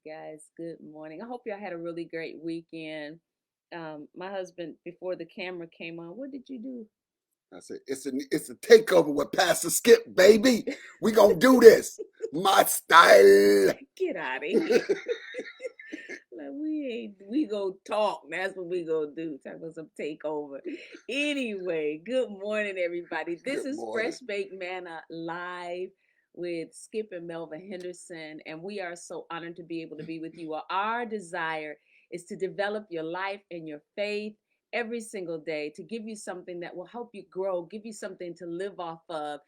guys. Good morning. I hope y'all had a really great weekend. My husband, before the camera came on, what did you do? I said, it's a takeover with Pastor Skip, baby. We gonna do this. My style. Get out of here. Like we go talk. That's what we gonna do. Talk about some takeover. Anyway, good morning, everybody. This Good is morning. Fresh Baked Manna live with Skip and Melva Henderson, and we are so honored to be able to be with you. Our desire is to develop your life and your faith every single day, to give you something that will help you grow, give you something to live off of.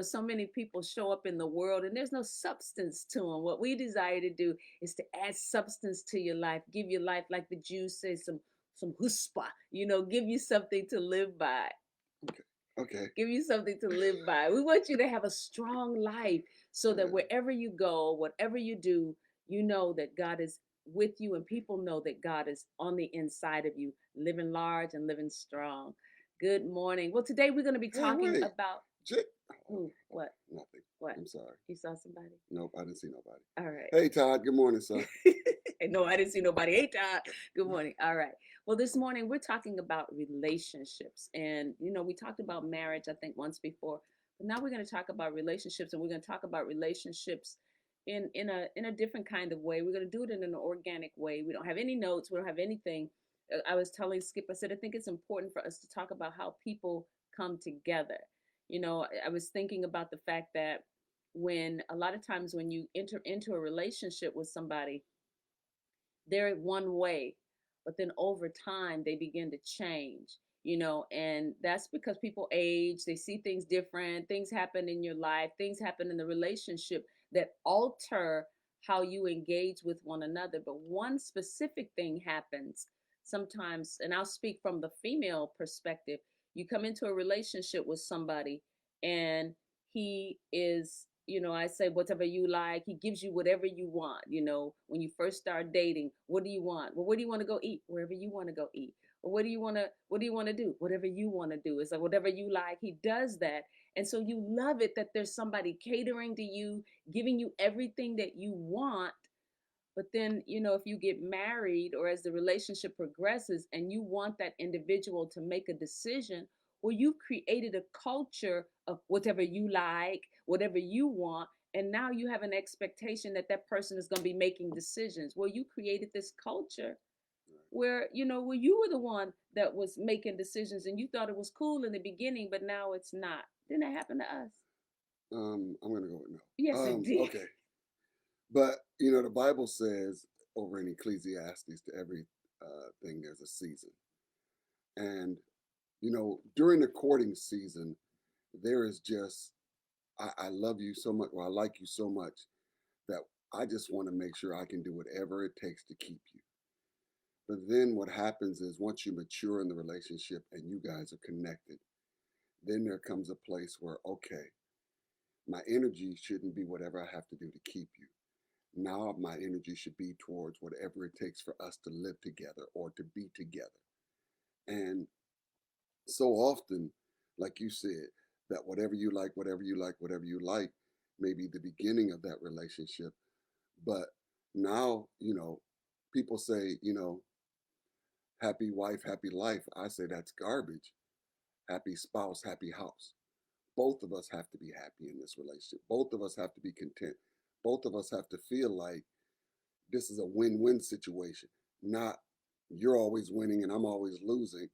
So many people show up in the world and there's no substance to them. What we desire to do is to add substance to your life, give your life, like the Jews say, some huspa, give you something to live by. Okay. Okay. Give you something to live by. We want you to have a strong life so that Yeah. wherever you go, whatever you do, you know that God is with you and people know that God is on the inside of you, living large and living strong. Good morning. Well, today we're going to be Hey, talking wait. about J- who, what, Nothing. what? I'm sorry. You saw somebody? Nope, I didn't see nobody. All right. Hey, Todd. Good morning, son. No, I didn't see nobody. Hey, Todd. Good morning. All right. Well, this morning we're talking about relationships. And, we talked about marriage, I think, once before. But now we're going to talk about relationships, and we're going to talk about relationships in a different kind of way. We're going to do it in an organic way. We don't have any notes. We don't have anything. I was telling Skip, I said, I think it's important for us to talk about how people come together. I was thinking about the fact that when a lot of times when you enter into a relationship with somebody, they're one way, but then over time they begin to change, and that's because people age, they see things different, things happen in your life, things happen in the relationship that alter how you engage with one another. But one specific thing happens sometimes, and I'll speak from the female perspective. You come into a relationship with somebody and he is, I say, whatever you like, he gives you whatever you want. When you first start dating, what do you want? Well, where do you want to go eat? Wherever you want to go eat. Well, what do you want to do? Whatever you want to do. It's like whatever you like, he does that. And so you love it that there's somebody catering to you, giving you everything that you want. But then, if you get married or as the relationship progresses and you want that individual to make a decision, well, you've created a culture of whatever you like, whatever you want. And now you have an expectation that that person is going to be making decisions. Well, you created this culture where, where you were the one that was making decisions and you thought it was cool in the beginning, but now it's not. Didn't that happen to us? I'm gonna go with Yes, no. it did. Okay. But the Bible says over in Ecclesiastes, to every thing there's a season, and during the courting season, there is just I love you so much, or I like you so much that I just want to make sure I can do whatever it takes to keep you. But then what happens is once you mature in the relationship and you guys are connected, then there comes a place where, okay, my energy shouldn't be whatever I have to do to keep you. Now my energy should be towards whatever it takes for us to live together or to be together. And so often, like you said, that whatever you like, whatever you like, whatever you like may be the beginning of that relationship. But now, people say, happy wife, happy life. I say that's garbage. Happy spouse, happy house. Both of us have to be happy in this relationship. Both of us have to be content. Both of us have to feel like this is a win-win situation, not you're always winning and I'm always losing.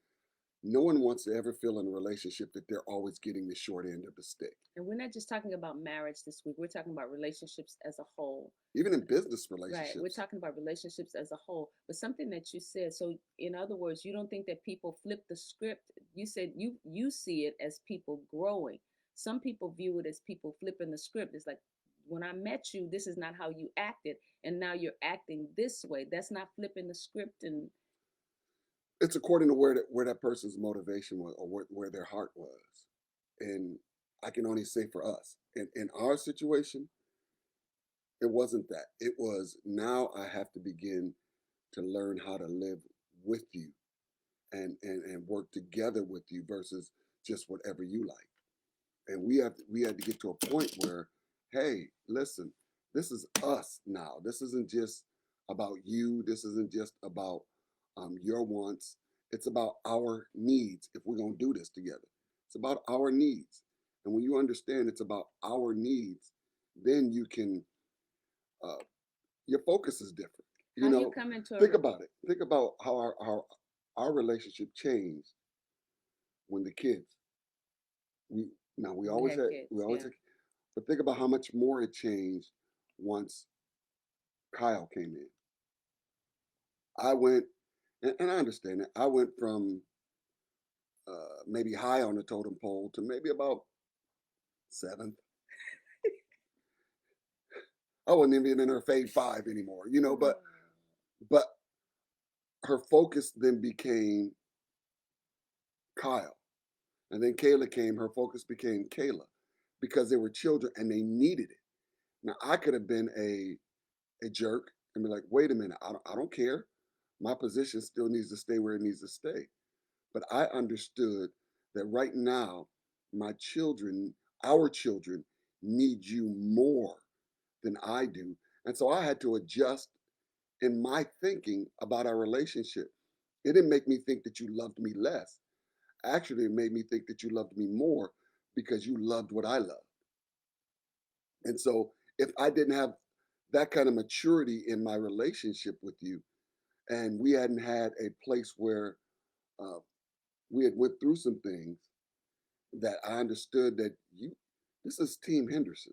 No one wants to ever feel in a relationship that they're always getting the short end of the stick. And we're not just talking about marriage this week, we're talking about relationships as a whole. Even in business Right. We're relationships. talking about relationships as a whole. But something that you said, so in other words, you don't think that people flip the script. You said you see it as people growing. Some people view it as people flipping the script. It's like when I met you, this is not how you acted, and now you're acting this way. That's not flipping the script. And It's according to where that person's motivation was or where their heart was. And I can only say for us, in our situation, it wasn't that. It was now I have to begin to learn how to live with you and work together with you versus just whatever you like. And we had to get to a point where, hey, listen, this is us now. This isn't just about you. This isn't just about your wants. It's about our needs if we're going to do this together. It's about our needs. And when you understand it's about our needs, then you can, uh, your focus is different. You How do you know, come into think about it. Think about how our relationship changed when the kids, we, now we when you always had had, we kids? always Yeah. had, but think about how much more it changed once Kyle came in. I went, and I understand it. I went from maybe high on the totem pole to maybe about seventh. I wasn't even in her fave five anymore, you know. But her focus then became Kyle, and then Kayla came. Her focus became Kayla, because they were children and they needed it. Now I could have been a jerk and be like, wait a minute, I don't care. My position still needs to stay where it needs to stay. But I understood that right now, my children, our children, need you more than I do. And so I had to adjust in my thinking about our relationship. It didn't make me think that you loved me less. Actually, it made me think that you loved me more because you loved what I loved. And so if I didn't have that kind of maturity in my relationship with you, and we hadn't had a place where uh, we had went through some things, that I understood that you, this is Team Henderson,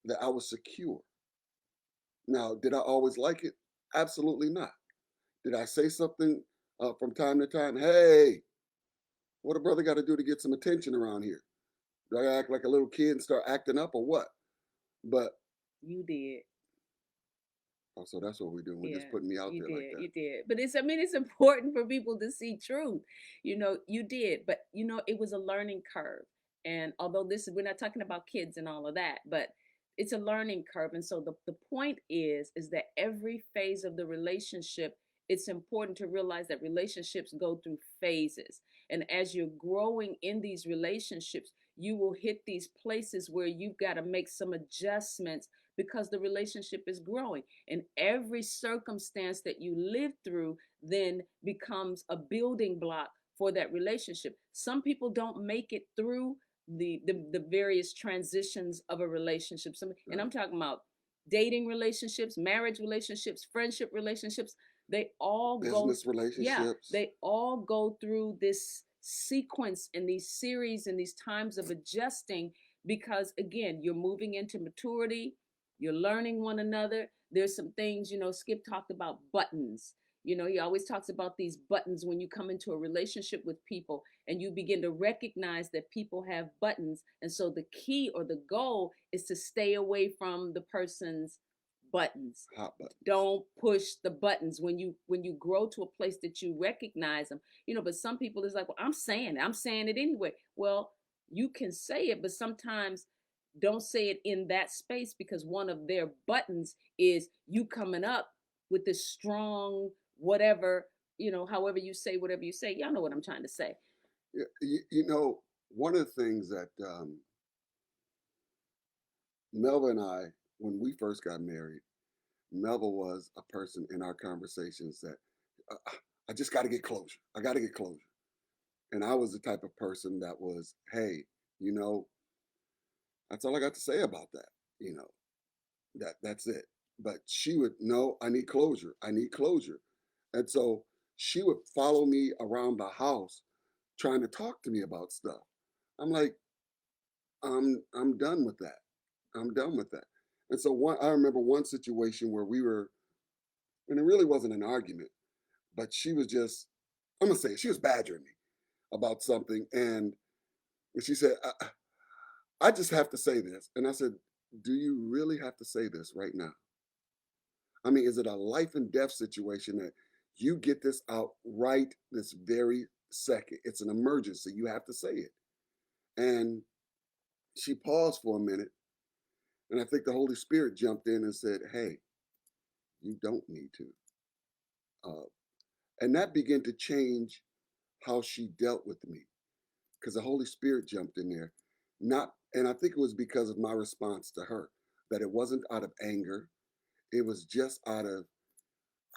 that I was secure. Now, did I always like it? Absolutely not. Did I say something from time to time? Hey, what a brother got to do to get some attention around here? Do I act like a little kid and start acting up or what? But, You did. oh, so that's what we're doing. We're just Yeah, putting me out you there like did. that. You did. But it's, I mean, it's important for people to see truth. You know, you did. But, you know, it was a learning curve. And although this is, we're not talking about kids and all of that, but it's a learning curve. And so the point is that every phase of the relationship, it's important to realize that relationships go through phases. And as you're growing in these relationships, you will hit these places where you've got to make some adjustments because the relationship is growing. And every circumstance that you live through then becomes a building block for that relationship. Some people don't make it through the various transitions of a relationship. And Right. I'm talking about dating relationships, marriage relationships, friendship relationships. They all go, Business yeah, relationships. they all go through this sequence and these series and these times of adjusting because again, you're moving into maturity, you're learning one another. There's some things, you know, Skip talked about buttons. You know, he always talks about these buttons when you come into a relationship with people and you begin to recognize that people have buttons. And so the key or the goal is to stay away from the person's buttons. Hot buttons. Don't push the buttons when you grow to a place that you recognize them. You know, but some people is like, well, I'm saying it anyway. Well, you can say it, but sometimes don't say it in that space because one of their buttons is you coming up with this strong whatever, you know, however you say whatever you say. Y'all know what I'm trying to say. Yeah, you know, one of the things that Melva and I, when we first got married, Melva was a person in our conversations that I just got to get closure. I got to get closure. And I was the type of person that was, hey, you know, that's all I got to say about that. You know, that's it. But she would, no, I need closure. I need closure. And so she would follow me around the house trying to talk to me about stuff. I'm like, I'm done with that. I'm done with that. And so I remember one situation where we were, and it really wasn't an argument, but she was just, I'm gonna say it, she was badgering me about something, and she said, I just have to say this. And I said, do you really have to say this right now? I mean, is it a life and death situation that you get this out right this very second? It's an emergency. You have to say it. And she paused for a minute, and I think the Holy Spirit jumped in and said, hey, you don't need to. Uh, and that began to change how she dealt with me because the Holy Spirit jumped in there. Not, and I think it was because of my response to her, that it wasn't out of anger. It was just out of,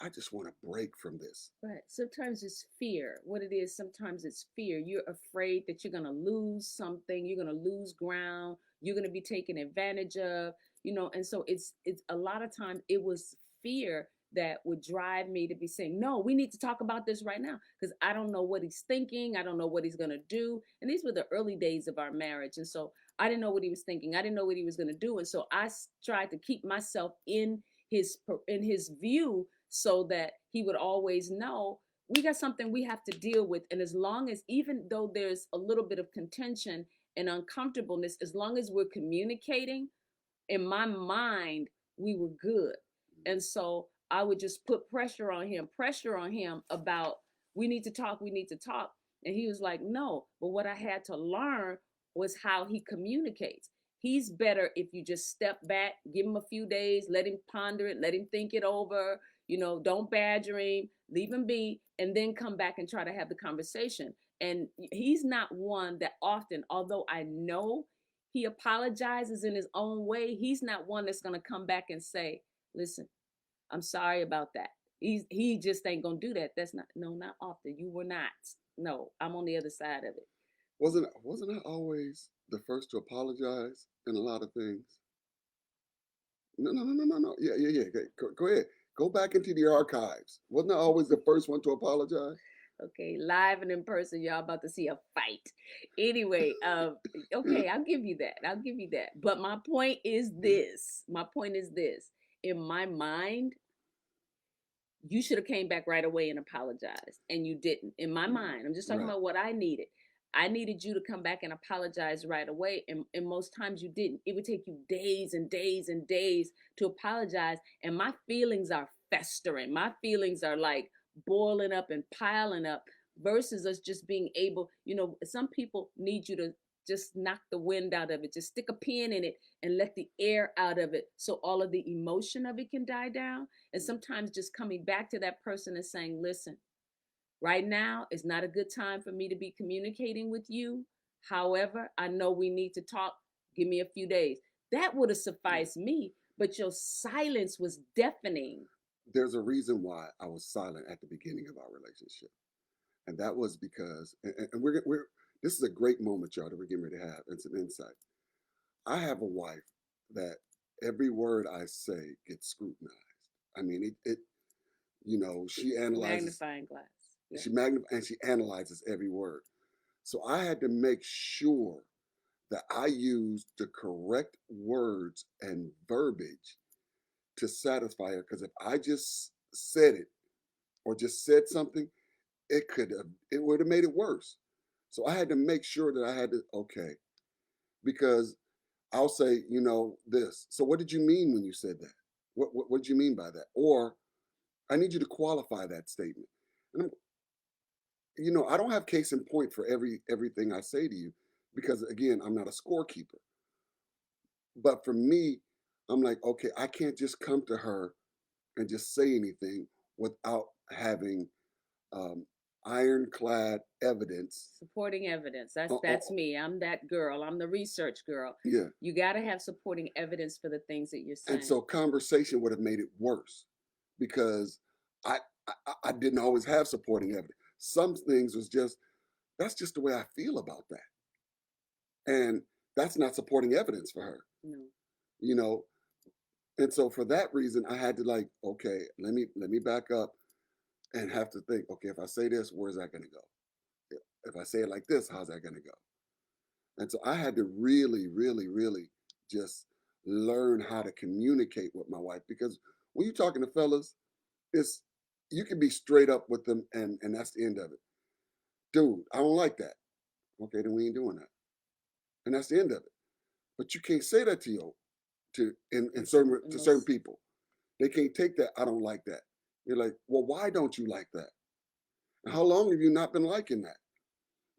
I just want to break from this. Right. Sometimes it's fear. What it is, sometimes it's fear. You're afraid that you're going to lose something, you're going to lose ground, you're going to be taken advantage of, and so it's a lot of times it was fear that would drive me to be saying, "No, we need to talk about this right now because I don't know what he's thinking, I don't know what he's going to do." And these were the early days of our marriage, and so I didn't know what he was thinking. I didn't know what he was going to do, and so tried to keep myself in his view so that he would always know we got something we have to deal with. And as long as, even though there's a little bit of contention and uncomfortableness, as long as we're communicating, in my mind, we were good. And so I would just put pressure on him about, we need to talk, we need to talk. And he was like, no. But what I had to learn was how he communicates. He's better if you just step back, give him a few days, let him ponder it, let him think it over, don't badger him, leave him be, and then come back and try to have the conversation. And he's not one that often, although I know he apologizes in his own way, he's not one that's going to come back and say, listen, I'm sorry about that. He just ain't gonna do that. That's not, no, not often. You were not. No, I'm on the other side of it. Wasn't I always the first to apologize in a lot of things? No, no, no, no, no, no. Yeah, yeah, yeah. Go ahead. Go back into the archives. Wasn't I always the first one to apologize? Okay, live and in person, y'all about to see a fight. Anyway, okay, I'll give you that. I'll give you that. But my point is this. My point is this. In my mind, you should have came back right away and apologized, and you didn't. In my mind, I'm just talking Right. about what I needed. I needed you to come back and apologize right away, and most times you didn't. It would take you days and days and days to apologize, and my feelings are festering. My feelings are like boiling up and piling up, versus us just being able, some people need you to just knock the wind out of it, just stick a pin in it and let the air out of it so all of the emotion of it can die down. And sometimes just coming back to that person and saying, listen, right now is not a good time for me to be communicating with you. However, I know we need to talk. Give me a few days. That would have Yeah. sufficed me, but your silence was deafening. There's a reason why I was silent at the beginning of our relationship, and that was because, and we're this is a great moment, y'all, that we're getting ready to have, and some insight. I have a wife that every word I say gets scrutinized. I mean, she analyzes, Magnifying glass. Yeah. and she analyzes every word. So I had to make sure that I used the correct words and verbiage to satisfy her. Because if I just said it or just said something, it would have made it worse. So I had to make sure that I had to, okay, because I'll say, this. So what did you mean when you said that? What did you mean by that? Or I need you to qualify that statement. And I don't have case in point for everything I say to you, because again, I'm not a scorekeeper. But for me, I'm like, okay, I can't just come to her and just say anything without having um, ironclad evidence. Supporting evidence. That's Uh, uh, that's me. I'm that girl. I'm the research girl. yeah. You got to have supporting evidence for the things that you're And saying. so conversation would have made it worse, because I, I didn't always have supporting evidence. Some things was just, that's just the way I feel about that. And that's not supporting evidence for her, No. you know. And so for that reason, I had to, like, okay, let me back up and have to think, okay, if I say this, where's that gonna go? If I say it like this, how's that gonna go? And so I had to really, really, really just learn how to communicate with my wife, because when you're talking to fellas, it's you can be straight up with them, and that's the end of it. Dude, I don't like that. Okay, then we ain't doing that. And that's the end of it. But you can't say that to you in And certain some in to certain most people. They can't take that. I don't like that. You're like, well, why don't you like that? And how long have you not been liking that?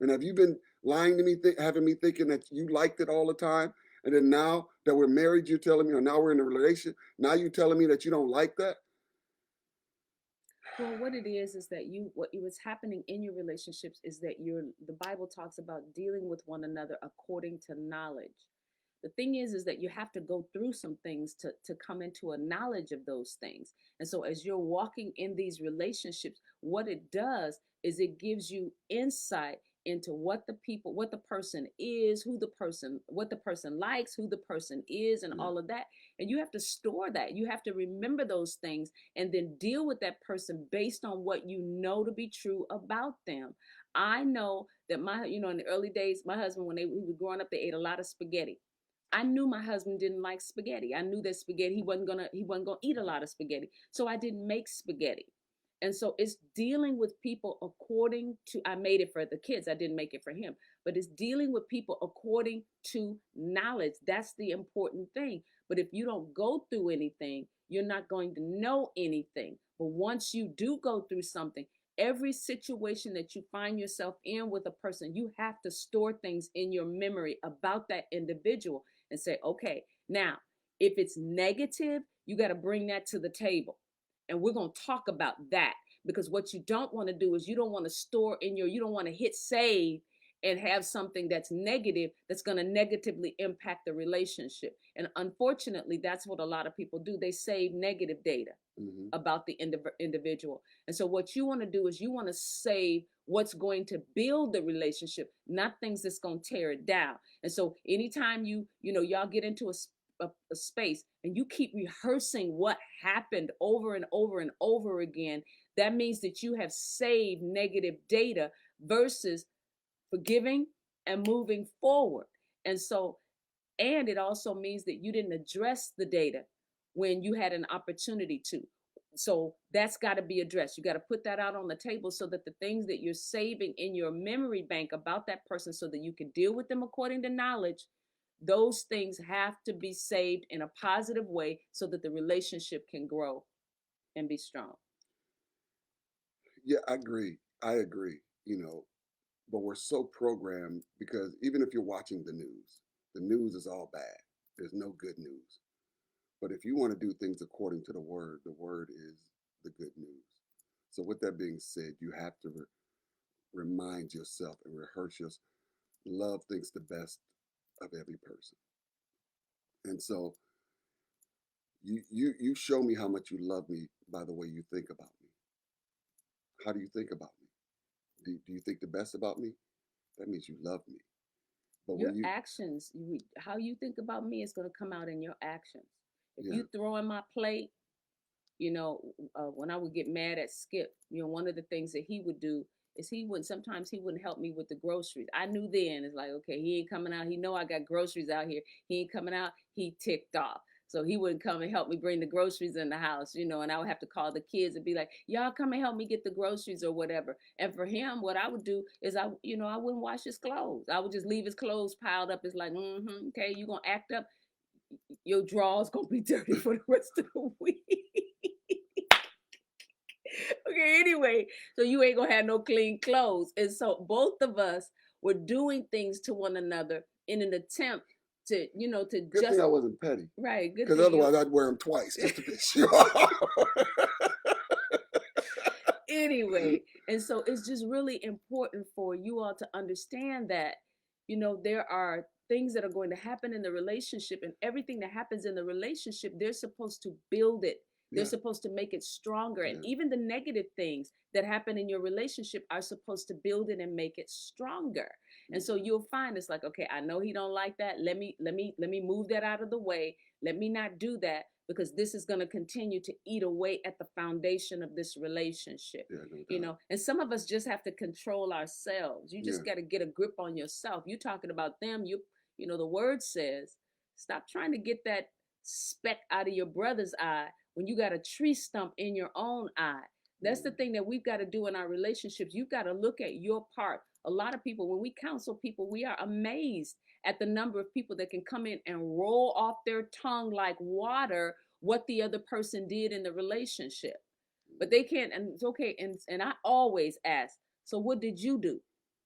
And have you been lying to me, having me thinking that you liked it all the time? And then now that we're married, you're telling me, or now we're in a relation, now you're telling me that you don't like that? Well, what it is that what's happening in your relationships is that the Bible talks about dealing with one another according to knowledge. The thing is that you have to go through some things to come into a knowledge of those things. And so as you're walking in these relationships, what it does is it gives you insight into what the person is, who the person, what the person likes, who the person is, and Yeah. all of that. And you have to store that. You have to remember those things and then deal with that person based on what you know to be true about them. I know that in the early days, my husband, when we were growing up, they ate a lot of spaghetti. I knew my husband didn't like spaghetti. I knew that spaghetti, he wasn't gonna eat a lot of spaghetti. So I didn't make spaghetti. And so it's dealing with people according to, I made it for the kids, I didn't make it for him, but it's dealing with people according to knowledge. That's the important thing. But if you don't go through anything, you're not going to know anything. But once you do go through something, every situation that you find yourself in with a person, you have to store things in your memory about that individual and say, okay, now, if it's negative, you got to bring that to the table. And we're going to talk about that, because what you don't want to do is you don't want to store you don't want to hit save and have something that's negative that's going to negatively impact the relationship. And unfortunately, that's what a lot of people do. They save negative data Mm-hmm. about the individual. And so what you want to do is you want to save what's going to build the relationship, not things that's going to tear it down. And so anytime y'all get into a space and you keep rehearsing what happened over and over and over again, that means that you have saved negative data versus forgiving and moving forward. And so, and it also means that you didn't address the data when you had an opportunity to. So that's got to be addressed. You got to put that out on the table so that the things that you're saving in your memory bank about that person, so that you can deal with them according to knowledge, those things have to be saved in a positive way so that the relationship can grow and be strong. Yeah, I agree. I agree. But we're so programmed because even if you're watching the news is all bad. There's no good news. But if you want to do things according to the word is the good news. So with that being said, you have to remind yourself and rehearse your love thinks the best of every person. And so you show me how much you love me by the way you think about me. How do you think about me? Do you think the best about me? That means you love me. But Your when you actions, how you think about me is going to come out in your actions. If yeah, you throw in my plate, when I would get mad at Skip, one of the things that he would do is sometimes he wouldn't help me with the groceries. I knew then, it's like, okay, he ain't coming out. He know I got groceries out here. He ain't coming out. He ticked off. So he wouldn't come and help me bring the groceries in the house, and I would have to call the kids and be like, y'all come and help me get the groceries or whatever. And for him, what I would do is I wouldn't wash his clothes. I would just leave his clothes piled up. It's like, okay, you gonna act up. Your drawers gonna be dirty for the rest of the week. Okay, anyway, so you ain't gonna have no clean clothes. And so both of us were doing things to one another in an attempt to good thing just I wasn't petty. right. Good Because thing you. otherwise I'd wear them twice just to piss you off. Anyway, and so it's just really important for you all to understand that there are things that are going to happen in the relationship, and everything that happens in the relationship, they're supposed to build it. They're Yeah, supposed to make it stronger. And yeah. even the negative things that happen in your relationship are supposed to build it and make it stronger. And so you'll find it's like, okay, I know he don't like that. Let me move that out of the way. Let me not do that, because this is going to continue to eat away at the foundation of this relationship. Yeah, no doubt. And some of us just have to control ourselves. You Yeah, just got to get a grip on yourself. You talking about them, the word says, stop trying to get that speck out of your brother's eye when you got a tree stump in your own eye. That's the mm, thing that we've got to do in our relationships. You've got to look at your part. A lot of people, when we counsel people, we are amazed at the number of people that can come in and roll off their tongue like water what the other person did in the relationship. But they can't, and it's okay. And I always ask, so what did you do?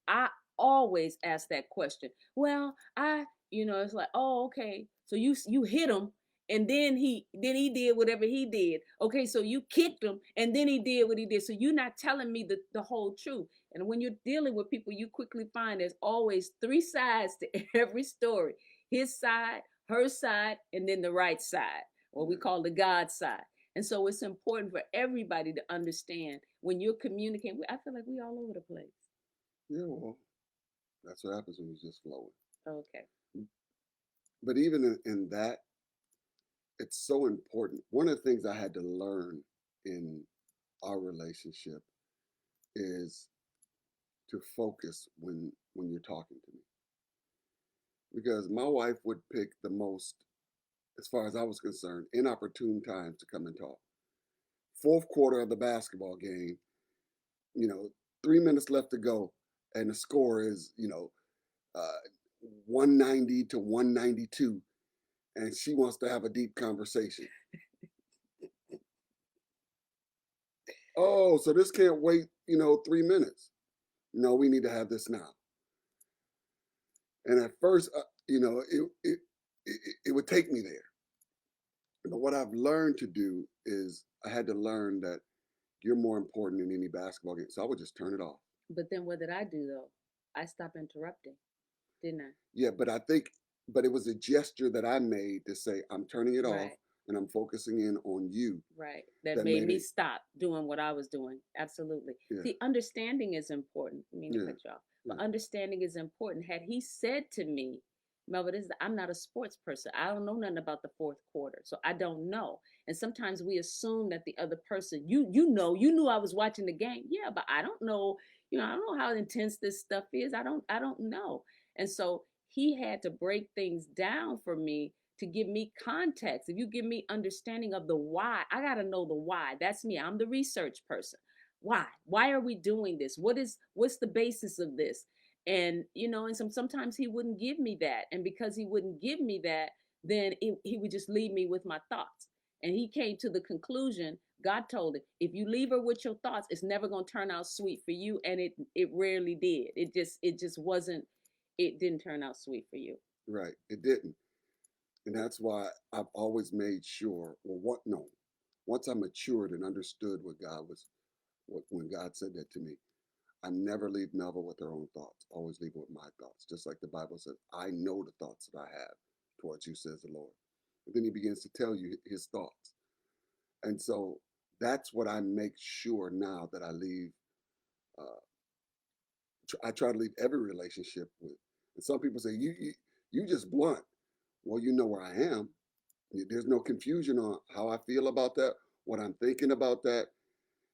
I always ask that question. Well, it's like, oh, okay. So you hit him, and then he did whatever he did. Okay, so you kicked him, and then he did what he did. So you're not telling me the whole truth. And when you're dealing with people, you quickly find there's always three sides to every story. his side, her side, and then the right side, what we Yeah. call the God side. And so it's important for everybody to understand when you're communicating. I feel like we all over the place. Yeah, well, that's what happens when you're just flowing. Okay. But even in that, it's so important. One of the things I had to learn in our relationship is to focus when you're talking to me, because my wife would pick the most, as far as I was concerned, inopportune times to come and talk. Fourth quarter of the basketball game, you know, 3 minutes left to go, and the score is, uh, 190 to 192, and she wants to have a deep conversation. Oh, so this can't wait, 3 minutes. No, we need to have this now. And at first, it would take me there. But what I've learned to do is I had to learn that you're more important than any basketball game. So I would just turn it off. But then what did I do though? I stopped interrupting, didn't I? Yeah, but it was a gesture that I made to say, I'm turning it off Right. and I'm focusing in on you. Right. That That made made me it, stop doing what I was doing. Absolutely. yeah, See, understanding is important. I mean to yeah, cut you off, yeah, but understanding is important. Had he said to me, Melva, I'm not a sports person. I don't know nothing about the fourth quarter, so I don't know. And sometimes we assume that the other person, you knew I was watching the game. Yeah, but I don't know. I don't know how intense this stuff is. I don't know. And so he had to break things down for me to give me context. If you give me understanding of the why, I got to know the why. That's me. I'm the research person. Why? Why are we doing this? What's the basis of this? And and sometimes he wouldn't give me that. And because he wouldn't give me that, then he would just leave me with my thoughts. And he came to the conclusion, God told him, if you leave her with your thoughts, it's never going to turn out sweet for you. And it rarely did. It just wasn't, it didn't turn out sweet for you. right. It didn't. And that's why I've always made sure, well, no, once I matured and understood when God said that to me, I never leave Melva with her own thoughts. Always leave her with my thoughts. Just like the Bible says, I know the thoughts that I have towards you, says the Lord. And then he begins to tell you his thoughts. And so that's what I make sure now that I leave. Uh, I try to leave every relationship with. And some people say, you just blunt. Well, you know where I am. There's no confusion on how I feel about that, what I'm thinking about that.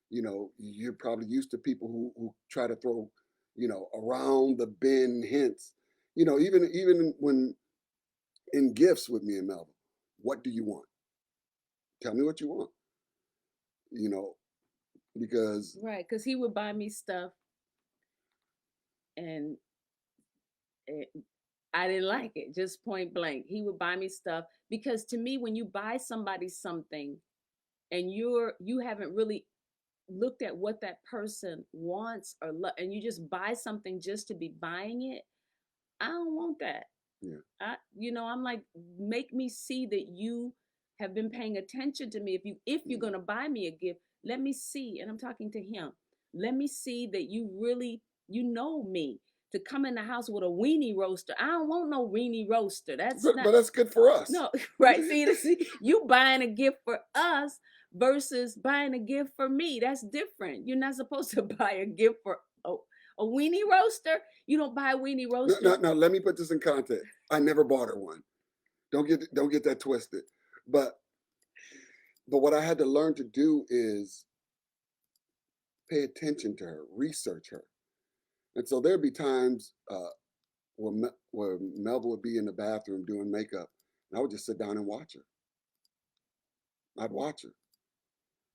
You're probably used to people who try to throw, around the bend hints. Even when in gifts with me and Melvin, what do you want? Tell me what you want. You know, because Right, because he would buy me stuff and it, I didn't like it, just point blank. He would buy me stuff because to me, when you buy somebody something and you haven't really looked at what that person wants and you just buy something just to be buying it, I don't want that. yeah, I'm like, make me see that you have been paying attention to me. If you're yeah. gonna buy me a gift, let me see. And I'm talking to him. Let me see that you really know me. To come in the house with a weenie roaster, I don't want no weenie roaster. That's But not that's good for us. no right. See, you buying a gift for us versus buying a gift for me. That's different. You're not supposed to buy a gift for a weenie roaster. You don't buy a weenie No, no, roaster. no. Let me put this in context. I never bought her one. Don't get that twisted. But what I had to learn to do is pay attention to her, research her. And so there'd be times where Melva would be in the bathroom doing makeup, and I would just sit down and watch her. I'd watch her.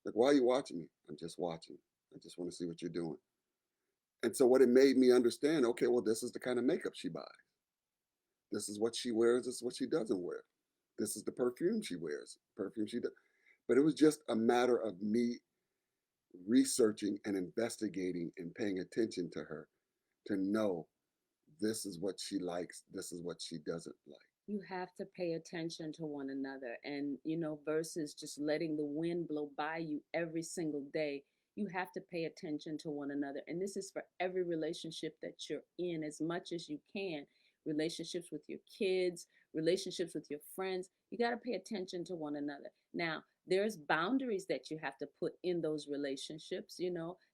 Like, why are you watching me? I'm just watching. I just want to see what you're doing. And so what it made me understand, okay, well, this is the kind of makeup she buys. This is what she wears. This is what she doesn't wear. This is the perfume she wears. Perfume she does. But it was just a matter of me researching and investigating and paying attention to her to know this is what she likes. This is what she doesn't like. You have to pay attention to one another, and versus just letting the wind blow by you every single day. You have to pay attention to one another, and this is for every relationship that you're in as much as you can. Relationships with your kids, relationships with your friends. You got to pay attention to one another. Now, there's boundaries that you have to put in those relationships,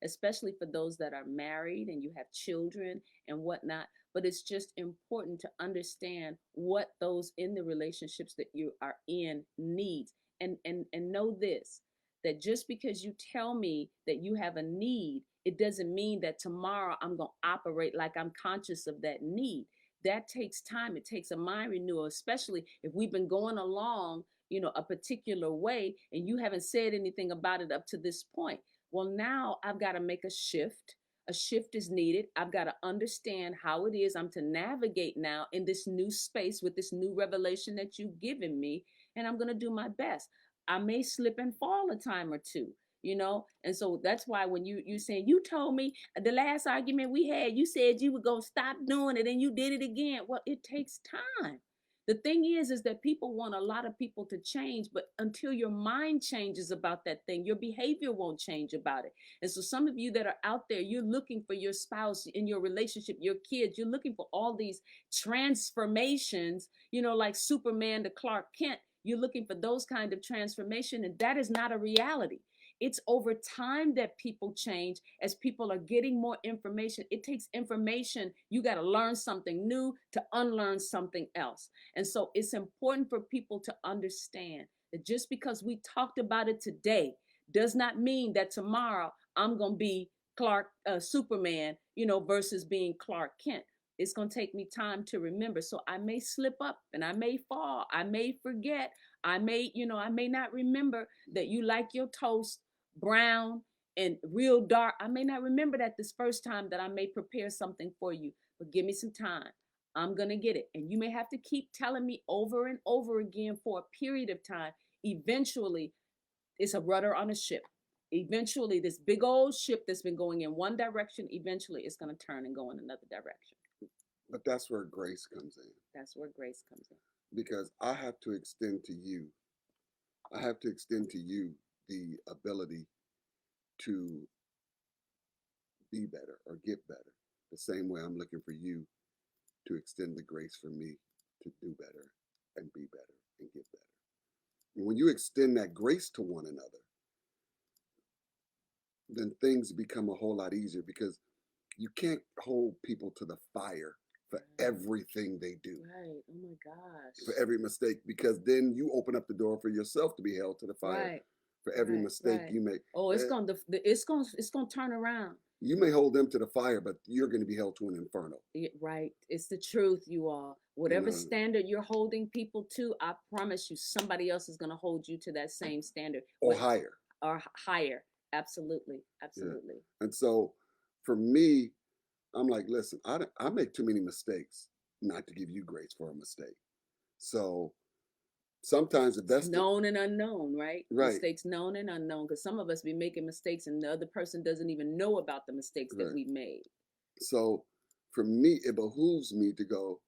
especially for those that are married and you have children and whatnot. But it's just important to understand what those in the relationships that you are in needs. And know this, that just because you tell me that you have a need, it doesn't mean that tomorrow I'm going to operate like I'm conscious of that need. That takes time. It takes a mind renewal, especially if we've been going along, a particular way and you haven't said anything about it up to this point. Well, now I've got to make a shift. A shift is needed. I've got to understand how it is I'm to navigate now in this new space with this new revelation that you've given me, and I'm going to do my best. I may slip and fall a time or two, and so that's why when you saying, you told me the last argument we had, you said you were going to stop doing it and you did it again. Well, it takes time. The thing is that people want a lot of people to change, but until your mind changes about that thing, your behavior won't change about it. And so some of you that are out there, you're looking for your spouse in your relationship, your kids, you're looking for all these transformations, like Superman to Clark Kent. You're looking for those kind of transformation, and that is not a reality. It's over time that people change as people are getting more information. It takes information. You got to learn something new to unlearn something else. And so it's important for people to understand that just because we talked about it today does not mean that tomorrow I'm going to be Superman, versus being Clark Kent. It's going to take me time to remember. So I may slip up and I may fall. I may forget. I may not remember that you like your toast brown and real dark. I may not remember that this first time that I may prepare something for you, but give me some time. I'm going to get it. And you may have to keep telling me over and over again for a period of time. Eventually, it's a rudder on a ship. Eventually, this big old ship that's been going in one direction, eventually it's going to turn and go in another direction. But that's where grace comes in. That's where grace comes in. Because I have to extend to you the ability to be better or get better. The same way I'm looking for you to extend the grace for me to do better and be better and get better. And when you extend that grace to one another, then things become a whole lot easier, because you can't hold people to the fire for everything they do. Right. Oh my gosh. For every mistake, because then you open up the door for yourself to be held to the fire. Right. For every mistake you make. Oh, it's gonna turn around. You may hold them to the fire, but you're going to be held to an inferno. Right. It's the truth, you all. Whatever standard you're holding people to, I promise you, somebody else is going to hold you to that same standard. Or higher. Or higher. Absolutely. Absolutely. Yeah. And so for me, I'm like, listen, I make too many mistakes not to give you grace for a mistake. So sometimes the best known and unknown, right? Right. Mistakes known and unknown, because some of us be making mistakes and the other person doesn't even know about the mistakes that we made. So for me, it behooves me to go,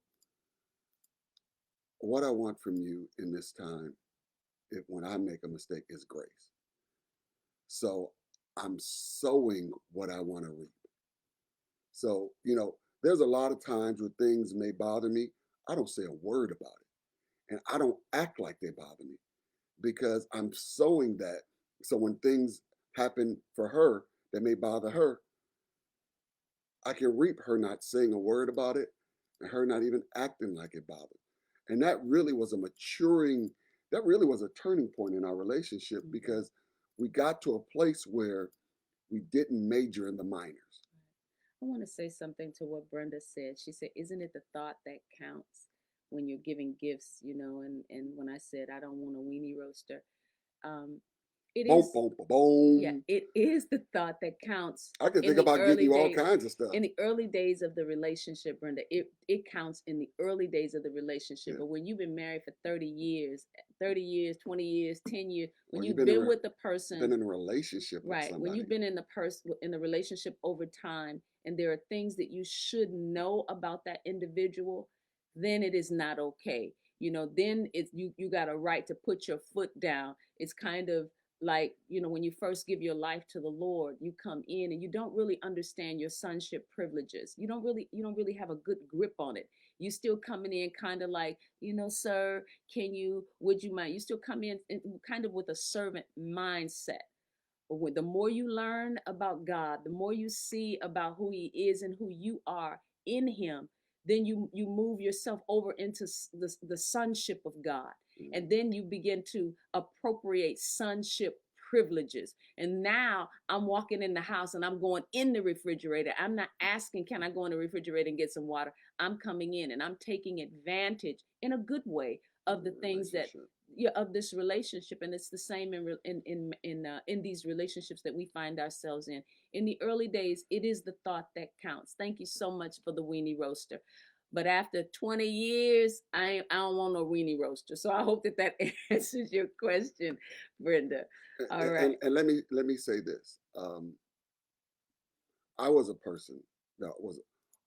what I want from you in this time, when I make a mistake, is grace. So I'm sowing what I want to reap. So, there's a lot of times where things may bother me. I don't say a word about it. And I don't act like they bother me, because I'm sowing that. So when things happen for her that may bother her, I can reap her not saying a word about it and her not even acting like it bothered. And that really was a turning point in our relationship, because we got to a place where we didn't major in the minors. I want to say something to what Brenda said. She said, isn't it the thought that counts when you're giving gifts, and when I said I don't want a weenie roaster, it is. Yeah, it is the thought that counts. I can think about getting you all kinds of stuff. In the early days of the relationship, Brenda, it counts in the early days of the relationship. But when you've been married for 30 years, 20 years, 10 years, when you've been with the person, been in a relationship with right? When you've been in the relationship over time, and there are things that you should know about that individual, then it is not okay. Then it's you got a right to put your foot down. It's kind of like, when you first give your life to the Lord, you come in and you don't really understand your sonship privileges. You don't really have a good grip on it. You still coming in kind of like, sir, would you mind? You still come in kind of with a servant mindset. But the more you learn about God, the more you see about who He is and who you are in Him, then you move yourself over into the sonship of God. And then you begin to appropriate sonship privileges. And now I'm walking in the house and I'm going in the refrigerator. I'm not asking, can I go in the refrigerator and get some water? I'm coming in and I'm taking advantage in a good way of the things that, yeah, of this relationship. And it's the same in these relationships that we find ourselves in. In the early days, it is the thought that counts. Thank you so much for the weenie roaster. But after 20 years, I don't want no weenie roaster. So I hope that answers your question, Brenda. All right. And let me say this. I was a person that was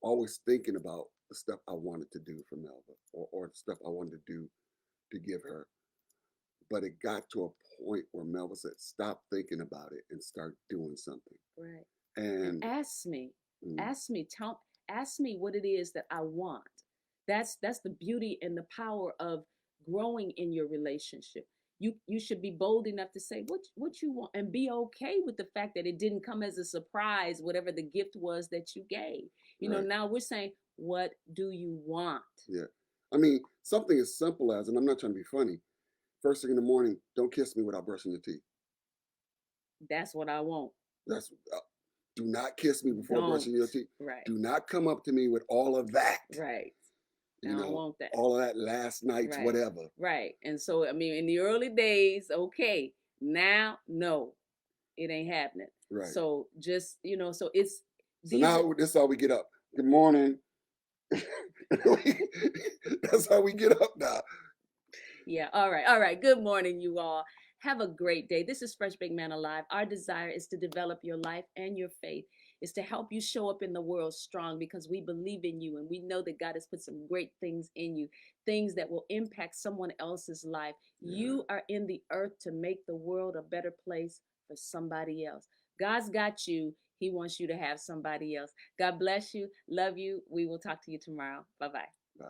always thinking about the stuff I wanted to do for Melva, or the stuff I wanted to do to give her. But it got to a point where Melva said, "Stop thinking about it and start doing something." Right. And ask me, mm, ask me what it is that I want. That's the beauty and the power of growing in your relationship. You should be bold enough to say what you want, and be okay with the fact that it didn't come as a surprise, whatever the gift was that you gave. right. Now we're saying, what do you want? Yeah. I mean, something as simple as, and I'm not trying to be funny, first thing in the morning, don't kiss me without brushing your teeth. That's what I want. That's do not kiss me before Don't. brushing your teeth. Right. Do not come up to me with all of that. Right. I You don't know, want that. all of that last night's Right. whatever. Right. And so, I mean, in the early days, okay. Now, no, it ain't happening. Right. So just, so it's. So now this is how we get up. Good morning. That's how we get up now. Yeah. All right. All right. Good morning, you all. Have a great day. This is Fresh Baked Manna Live. Our desire is to develop your life and your faith, is to help you show up in the world strong, because we believe in you and we know that God has put some great things in you, things that will impact someone else's life. Yeah. You are in the earth to make the world a better place for somebody else. God's got you. He wants you to have somebody else. God bless you. Love you. We will talk to you tomorrow. Bye-bye. Bye.